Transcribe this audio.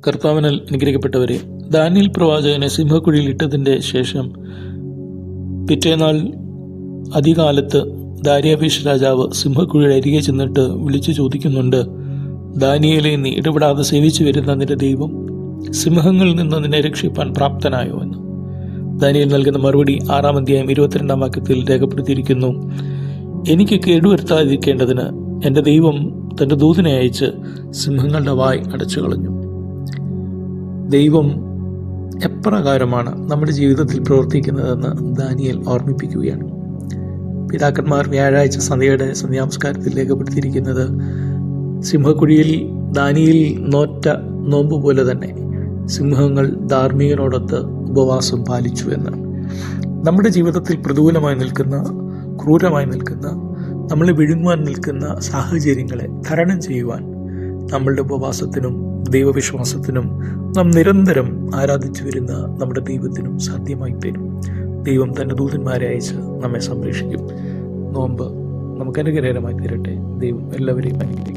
കർത്താവിനാൽ അനുഗ്രഹിക്കപ്പെട്ടവരെ, ദാനിയേൽ പ്രവാചകനെ സിംഹക്കുഴിയിൽ ഇട്ടതിൻ്റെ ശേഷം പിറ്റേനാൾ അധികാലത്ത് ദാര്യാവേശ് രാജാവ് സിംഹക്കുഴിയുടെ അരികെ ചെന്നിട്ട് വിളിച്ചു ചോദിക്കുന്നുണ്ട്, ദാനിയേലെ, നീ ഇടപെടാതെ സേവിച്ചു വരുന്ന നിന്റെ ദൈവം സിംഹങ്ങളിൽ നിന്ന് നിന്നെ രക്ഷിപ്പാൻ പ്രാപ്തനായോ എന്ന്. ദാനിയേൽ നൽകുന്ന മറുപടി 6-ാം അധ്യായം 22-ാം വാക്യത്തിൽ രേഖപ്പെടുത്തിയിരിക്കുന്നു. എനിക്ക് കേടുവരുത്താതിരിക്കേണ്ടതിന് എൻ്റെ ദൈവം തൻ്റെ ദൂതനെ അയച്ച് സിംഹങ്ങളുടെ വായ് അടച്ചു കളഞ്ഞു. ദൈവം എപ്രകാരമാണ് നമ്മുടെ ജീവിതത്തിൽ പ്രവർത്തിക്കുന്നതെന്ന് ദാനിയേൽ ഓർമ്മിപ്പിക്കുകയാണ്. പിതാക്കന്മാർ വ്യാഴാഴ്ച സന്ധ്യാനമസ്കാരത്തിൽ രേഖപ്പെടുത്തിയിരിക്കുന്നത്, സിംഹക്കുഴിയിൽ ദാനിയേൽ നോറ്റ നോമ്പ് പോലെ തന്നെ സിംഹങ്ങൾ ധാർമ്മികനോടൊത്ത് ഉപവാസം പാലിച്ചു എന്ന്. നമ്മുടെ ജീവിതത്തിൽ പ്രതികൂലമായി നിൽക്കുന്ന, ക്രൂരമായി നിൽക്കുന്ന, നമ്മളെ വിഴുങ്ങുവാൻ നിൽക്കുന്ന സാഹചര്യങ്ങളെ തരണം ചെയ്യുവാൻ നമ്മളുടെ ഉപവാസത്തിനും ദൈവവിശ്വാസത്തിനും നാം നിരന്തരം ആരാധിച്ചു വരുന്ന നമ്മുടെ ദൈവത്തിനും സാധ്യമായി തരും. ദൈവം തൻ്റെ ദൂതന്മാരെ അയച്ച് നമ്മെ സംരക്ഷിക്കും. നോമ്പ് നമുക്ക് അനുഗ്രഹകരമായി തീരട്ടെ. ദൈവം എല്ലാവരെയും അനുഗ്രഹിക്കും.